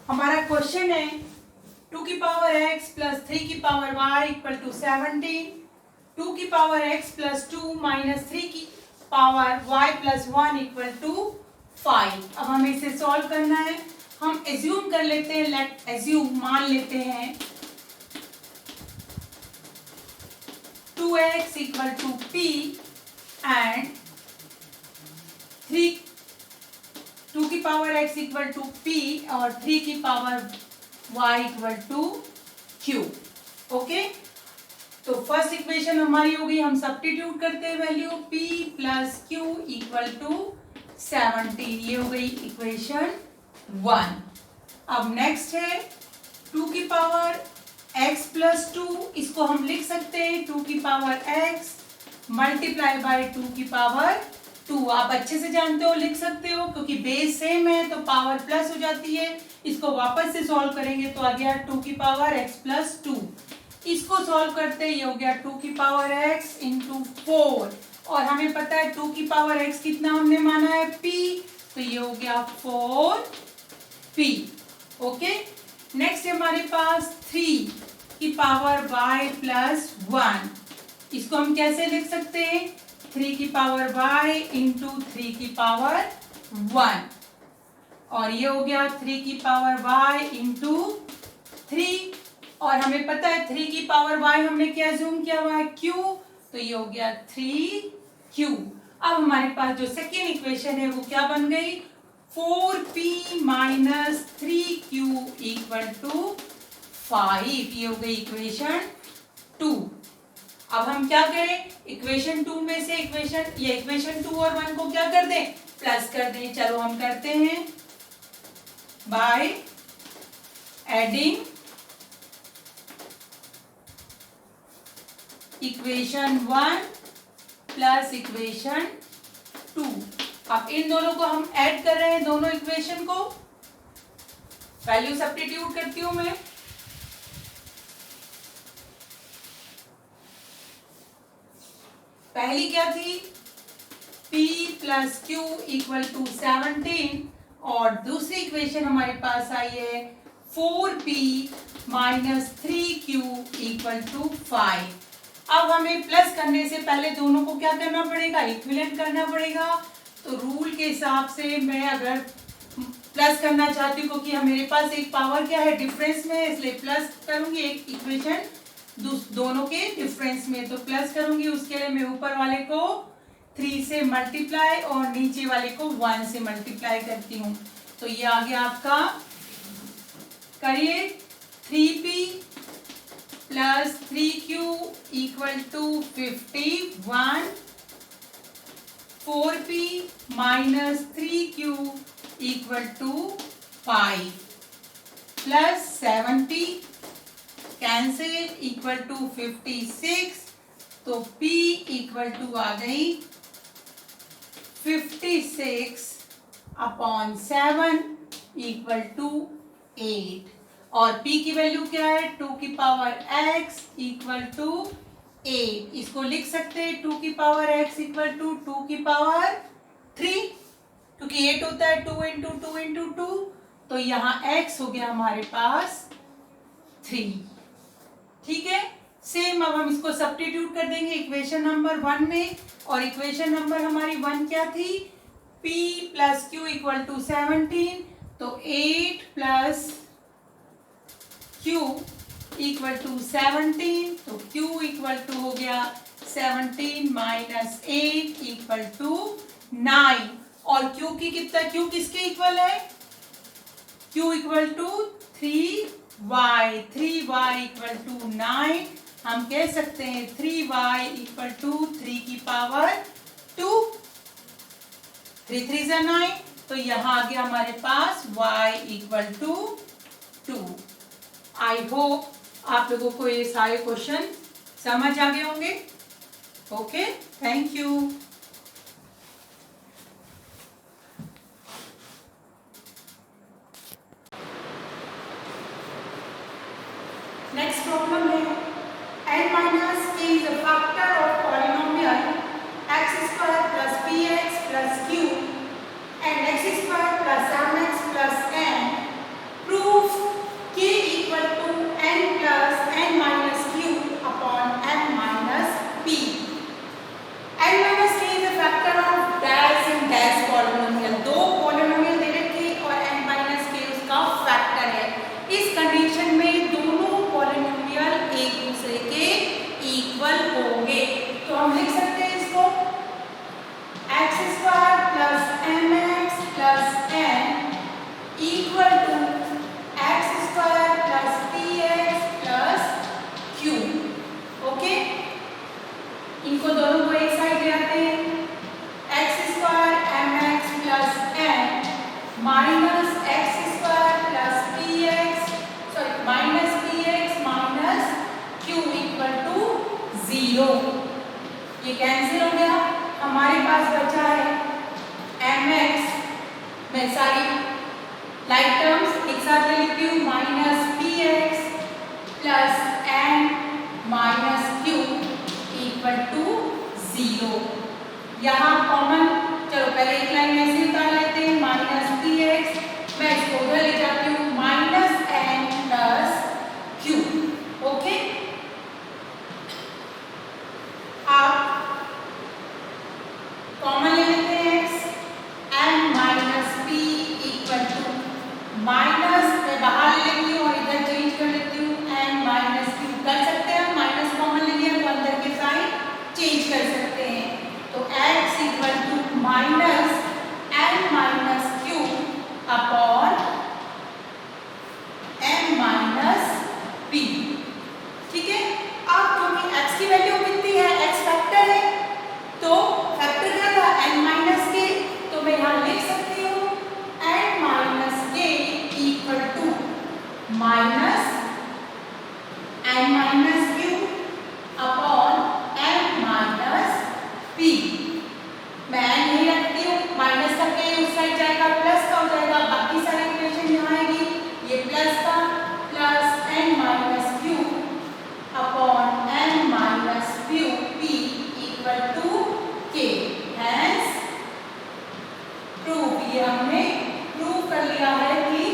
हमारा क्वेश्चन है 2 की पावर x प्लस 3 की पावर y इक्वल टू 17, 2 की पावर x प्लस 2 माइनस 3 की power y plus 1 equal to 5। अब हमें इसे सॉल्व करना है। हम एज्यूम कर लेते हैं, लेट एज्यूम मान लेते हैं 2x equal to p and 2 की power x equal to p और 3 की power y equal to q। Okay, तो फर्स्ट इक्वेशन हमारी होगी, हम सब्स्टिट्यूट करते हैं value p plus q equal to 17, ये हो गई इक्वेशन 1। अब नेक्स्ट है 2 की पावर x प्लस 2, इसको हम लिख सकते हैं 2 की पावर x मल्टीप्लाई बाय 2 की पावर 2। आप अच्छे से जानते हो, लिख सकते हो, क्योंकि बेस सेम है तो पावर प्लस हो जाती है। इसको वापस से सॉल्व करेंगे तो आ गया 2 की पावर x प्लस 2। इसको सॉल्व करते ये हो गया 2 की पावर x इंटू 4, और हमें पता है 2 की पावर x कितना हमने माना है p, तो ये हो गया 4p। ओके, नेक्स्ट हमारे पास 3 की पावर y प्लस 1, इसको हम कैसे लिख सकते हैं 3 की पावर y इंटू 3 की पावर 1, और ये हो गया 3 की पावर y इंटू 3, और हमें पता है 3 की पावर y हमने क्या जूम किया हुआ है q, तो ये हो गया 3q। अब हमारे पास जो सेकेंड इक्वेशन है वो क्या बन गई 4p minus 3q equal to 5, ये हो गई इक्वेशन 2। अब हम क्या करें, इक्वेशन 2 में से इक्वेशन 2 और 1 को क्या कर दें, प्लस कर दें। चलो हम करते हैं by adding equation 1 plus equation 2। अब इन दोनों को हम ऐड कर रहे हैं, दोनों इक्वेशन को। वैल्यू सब्स्टिट्यूट करती हूं मैं। पहली क्या थी p plus q equal to 17, और दूसरी इक्वेशन हमारे पास आई है 4p minus 3q equal to 5। अब हमें प्लस करने से पहले दोनों को क्या करना पड़ेगा, इक्विवेलेंट करना पड़ेगा। तो रूल के हिसाब से मैं अगर प्लस करना चाहती हूँ, क्योंकि मेरे पास एक पावर क्या है डिफरेंस में है, इसलिए प्लस करूंगी एक इक्वेशन दोनों के डिफरेंस में, तो प्लस करूंगी। उसके लिए मैं ऊपर वाले को 3 से मल्टीप्लाई और नीचे वाले को 1 से मल्टीप्लाई करती हूँ। तो ये आ गया आपका, करिए 3p plus 3q equal to 51, 4p minus 3q equal to 5 plus 70 cancel equal to 56, तो p इक्वल टू आ गई 56 अपॉन 7 इक्वल टू 8, और p की वैल्यू क्या है 2 की पावर x इक्वल टू 8। इसको लिख सकते हैं 2 की पावर x इक्वल टू 2 की पावर 3, क्योंकि 8 होता है 2 इंटू 2 इंटू 2, तो यहाँ x हो गया हमारे पास 3। ठीक है, सेम अब हम इसको सब्स्टिट्यूट कर देंगे इक्वेशन नंबर 1 में, और इक्वेशन नंबर हमारी 1 क्या थी p plus q equal to 17, तो 8 प्लस q इक्वल टू 17, तो q इक्वल टू हो गया 17 माइनस 8 इक्वल टू 9, और q की कितना, q किसके इक्वल है q equal to 3y equal to 9। हम कह सकते हैं 3y इक्वल टू 3 की पावर 2, 3 3 जा 9, तो यहाँ आ गया हमारे पास y equal to 2। I hope आप लोगों को ये सारे क्वेश्चन समझ आ गए होंगे। Okay, thank you. Next problem है n minus k is a factor of polynomial x square plus px plus q and x square plus mx plus n। Prove 0। ये कैंसिल हो गया, हमारे पास बचा है mx। मैं सारी लाइक टर्म्स एक साथ ले लेती हूँ, minus px plus n minus q equal to 0। यहाँ कॉमन, चलो पहले एक लाइन ऐसे उतार लेते हैं, माइनस px, मैं इसको उधर ले जाती हूँ, minus n plus q। Okay, आप कॉमन ले लेते हैं x, n minus p equal to minus, मैं बाहर ले लेती हूँ और इधर चेंज कर लेती हूँ, n माइनस q। कर सकते हैं, माइनस कॉमन ले लिया तो अंदर के साइन चेंज कर सकते हैं, तो x equal to minus n minus q upon n minus p। ठीक है, अब क्योंकि x की वैल्यू कितनी है, x फैक्टर है, तो फैक्टर क्या था n माइनस k, तो मैं यहाँ लिख सकती हूँ n minus k equal to minus n minus q upon n minus p। मैं n नहीं रखती हूँ, माइनस का k उस साइड जाएगा, प्लस का हो जाएगा, बाकी सारे इक्वेशन यहाँ आएगी, ये प्लस का plus n minus q upon n minus p equal to k। Hence prove, ये हमने प्रूव कर लिया है कि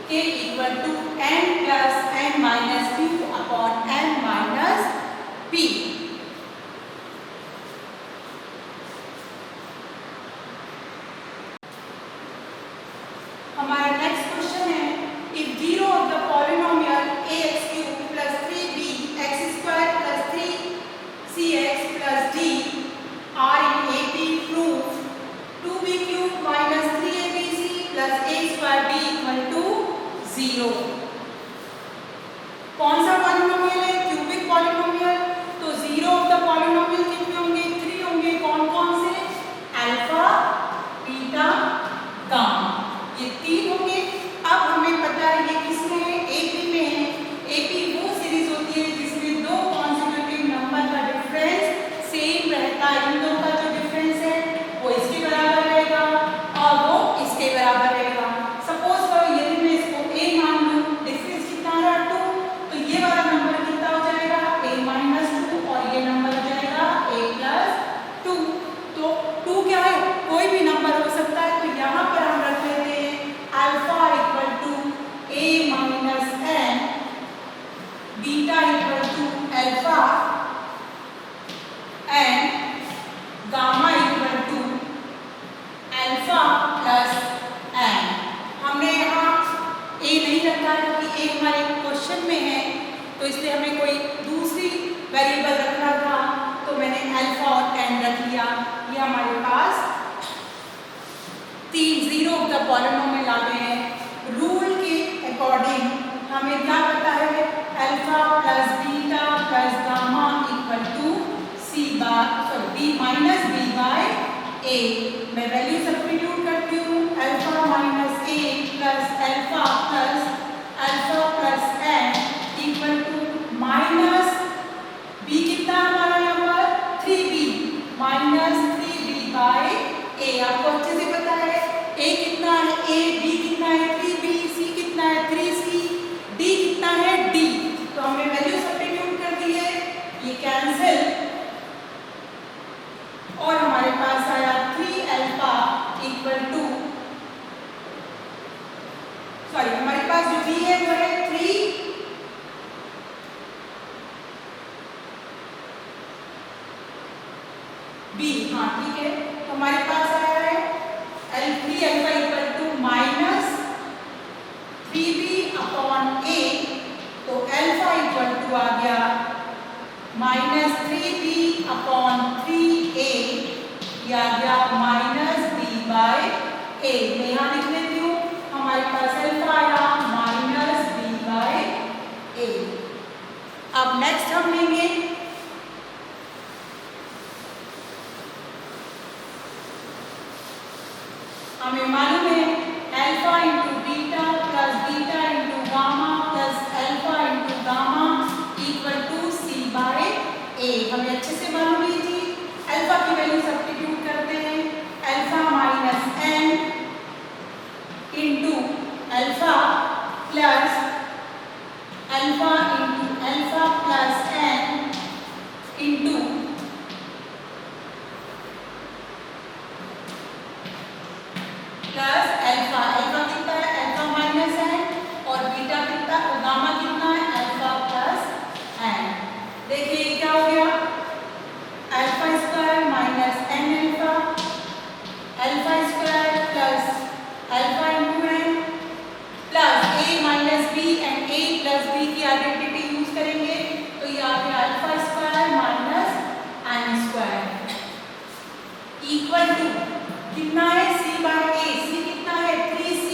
k equal to n plus n minus q upon n minus p। हमारा नेक्स्ट क्वेश्चन है, if zero of the polynomial ax cube plus 3bx square plus 3cx plus d are in AP, prove 2b cube minus 3abc plus a square b equal to 0। कौन सा polynomial है, cubic polynomial, तो zero of the polynomial कितने होंगे, 3 होंगे। कौन कौन से, अल्फा, बीटा, गामा, ये 3 होंगे। अब हमें पता है ये किसमें है, AP में है। AP वो सीरीज होती है जिसमें दो कॉन्सेक्यूटिव नंबर का डिफरेंस सेम रहता है, इन दोनों का जो डिफरेंस है वो इसके बराबर रहेगा और वो इसके बराबर रहेगा। सपोज करो यदि मैं इसको a मान लूं, डिफरेंस कितना आ रहा 2, तो ये वाला नंबर कितना हो जाएगा a माइनस 2 और ये नंबर हो जाएगा a प्लस 2। तो 2 क्या है, कोई भी नंबर हो सकता है, तो यहाँ पर हम रख लेते हैं alpha equal to a minus n, beta equal to alpha n, gamma equal to alpha plus n। हमने यहाँ a नहीं रखा है क्योंकि a हमारे क्वेश्चन में है, तो इसलिए हमें कोई दूसरी वेरिएबल रखना था, तो मैंने अल्फा और n रख लिया। ये हमारे पास 3 जीरो ऑफ द पॉलिनोमियल आ गए हैं। रूल के अकॉर्डिंग हमें क्या पता है, alpha plus beta plus gamma equal to b minus b by a। मैं वैल्यू सब्स्टिट्यूट करती हूँ, alpha minus a plus alpha plus n equal to minus b, कितना हमारा यहाँ पर 3b, minus 3b bye a। आपको अच्छे से पता है a कितना है a, b कितना है 3b, c कितना है 3c, d कितना है d। तो हमने वैल्यू सब्स्टिट्यूट कर दी है, ये कैंसिल और हमारे पास आया 3 अल्फा इक्वल टू, सॉरी हमारे पास जो b है वो है 3 b। हाँ ठीक है, तो हमारे पास आया है 3 alpha equal to minus 3b upon a, तो अल्फा इक्वल टू आ गया माइनस 3b अपॉन 3a, या गया माइनस b बाय a। मैं यहाँ लिख लेती हूँ, हमारे पास अल्फा आया माइनस b बाय a। अब नेक्स्ट हम लेंगे हमें मालूम है alpha into beta plus beta into gamma plus alpha into gamma equal to c by a। हमें देखिए क्या हो गया, alpha square minus N alpha, alpha square plus alpha into N plus A minus B and A plus B की identity use करेंगे तो ये आ गया alpha square minus N square equal to कितना है, सी बाय ए, सी कितना है 3c,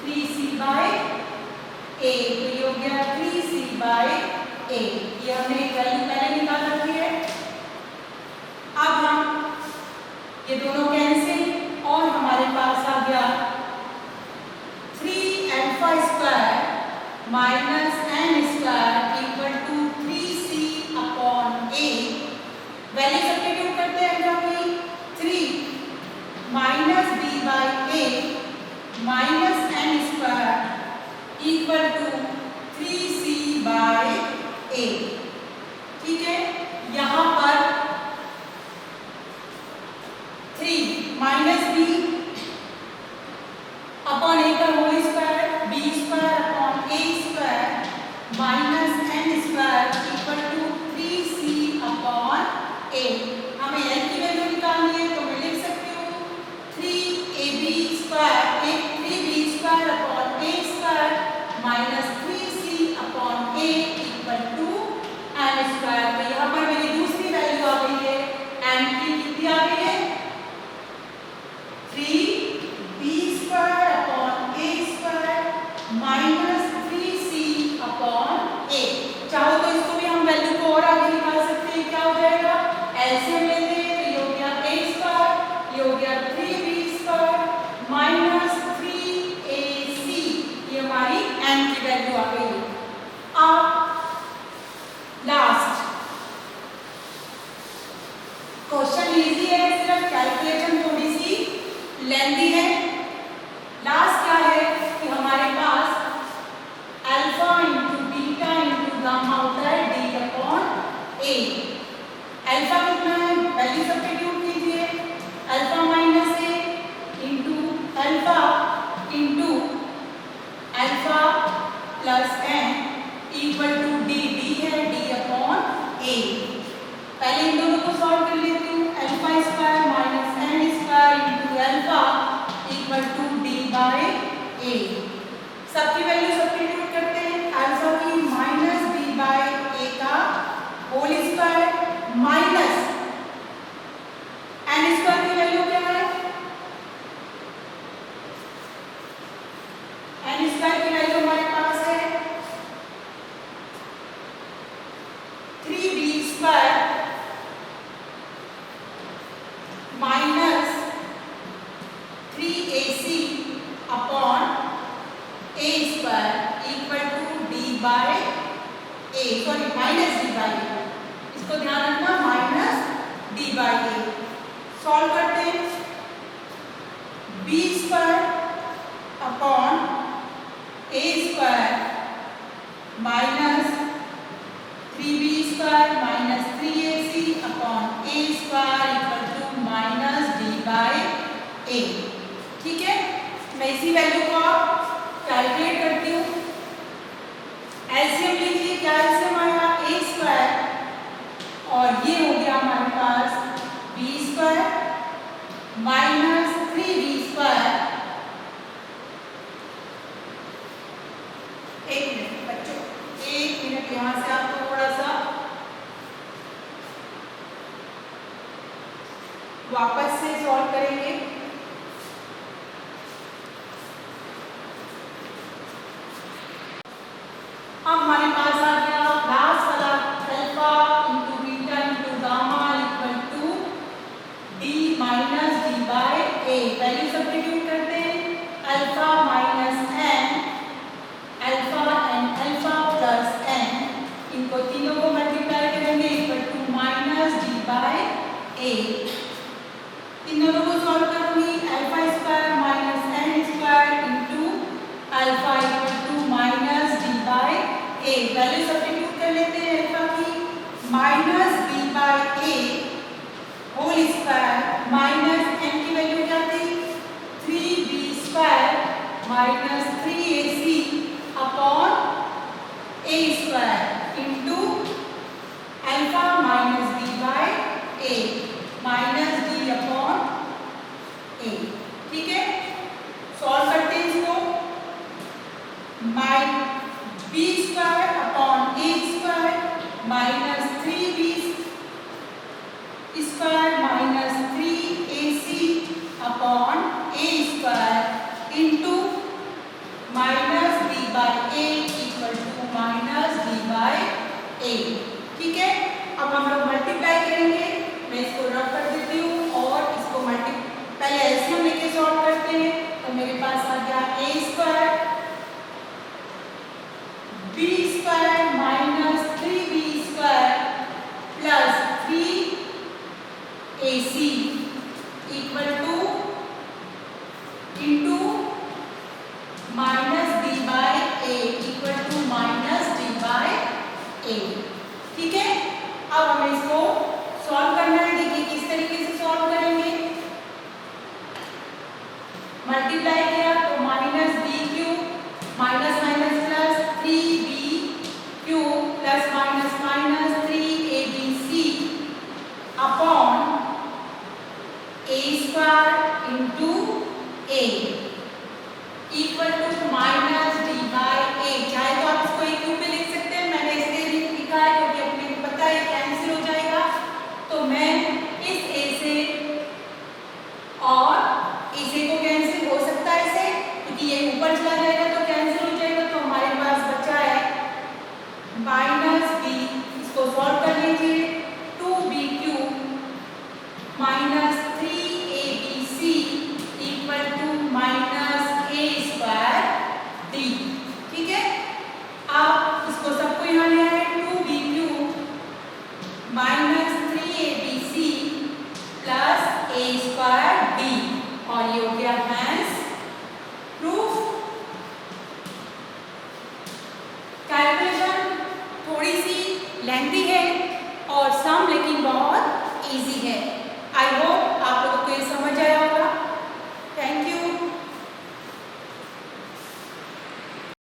3c बाय ए, तो ये हो गया 3c बाय ए, ये हमने एक वैल्यू पहले निकाल रखी है। अब हम ये दोनों कैंसिल और हमारे पास आ गया 3 alpha square minus N square equal to 3c upon A, value substitute करते हैं अल्फा की, 3 minus B by A minus N square equal to 3c by A. ठीक है, यहाँ पर 3 माइनस बी अपॉन ए का whole square, B square upon A square minus N square equal to 3c upon A. हमें N की value निकालनी है तो मैं लिख सकती हूँ 3ab square, 3b square upon A square minus 3c upon A equal to N square. तो यहाँ पर मेरी दूसरी वैल्यू आ गई है, एन की कितनी आ गई है 3b square upon A square minus 3c upon ए। चाहो तो इसको भी हम वैल्यू को और आगे निकाल सकते हैं, क्या हो जाएगा, एलसीएम लेते हैं तो ये हो गया ए स्क्वायर, ये हो गया 3b स्क्वायर माइनस 3ac, ये हमारी एन की वैल्यू आ गई है। अब लास्ट क्वेश्चन इजी है, सिर्फ कैलकुलेशन थोड़ी सी लेंथी है। लास्ट क्या है कि हमारे पास alpha into beta into gamma होता है डी अपॉन ए। अल्फा कितना है, वैल्यू सब्स्टिट्यूट कीजिए, alpha minus A into alpha into alpha plus N equal to D, D है डी अपॉन ए। पहले इन दोनों को सॉल्व कर लेती हूँ, alpha square minus N square into alpha equal to D by A. सबकी वैल्यू सब्स्टिट्यूट करते हैं, अल्फा की माइनस बी बाय ए का whole square minus N square की वैल्यू क्या है, एन स्क्वायर की वैल्यू हमारे पास है 3b square minus 3ac upon A square equal to D by A, sorry minus D by A, इसको ध्यान रखना minus D by A. Solve करते हैं, B square upon A square minus 3b square minus 3ac upon A square equal to minus D by A. ठीक है, मैं इसी value को कैलकुलेट करती हूँ। एलसीएम लीजिए, क्या एलसीएम आएगा ए स्क्वायर और ये हो गया हमारे पास B square minus 3b square. एक मिनट बच्चों, एक मिनट, यहाँ से आपको थोड़ा सा वापस से सॉल्व करेंगे। अब हमारे पास आ गया लास्ट वाला alpha into beta into gamma equal to D minus D by A. Value substitute करते हैं, alpha minus N, alpha and alpha plus N, इनको तीनों को मल्टीप्लाई करेंगे equal to minus D by A. इन दोनों को सॉल्व करूंगी, alpha square minus N square into alpha equal to minus D by A. Value substitute कर लेते हैं, अल्फा की minus B by A whole square minus N की value क्या थी 3b square minus 3ac upon A square into 3b square minus 3ac upon a square into minus b by A equal to minus b by A. ठीक है, अब हम लोग multiply करेंगे। मैं इसको रब कर देती हूँ और इसको पहले एलसीएम लेके सॉल्व करते हैं। तो मेरे पास आ गया a square b square minus 3b square plus 3ac equal to into minus b by A equal to minus d by A. ठीक है, अब हमें इसको सॉल्व करना है। देखिए किस तरीके से सॉल्व करेंगे। मल्टीप्लाई किया तो minus B cube minus minus plus 3b cube plus minus minus 3abc upon a square into a equal to minus d by A. चाहे तो आप इसको एक क्यूब में लिख सकते हैं, मैंने इसलिए लिखा है क्योंकि अपने को पता है कैंसिल हो जाएगा। तो मैं इस a से और इसे को कैंसिल हो सकता है इसे, क्योंकि ये ऊपर चला जाएगा तो कैंसिल हो जाएगा। तो हमारे पास बचा है माइनस b, इसको सॉल्व कर लीजिए, 2b cube minus 3abc equal to minus a square d। ठीक है, आप इसको सबको यहाँ ले आए, 2b cube minus 3abc plus a square d और ये हो गया हैंस प्रूफ। कैलकुलेशन थोड़ी सी लेंथी है और सम लेकिन बहुत इजी है। I hope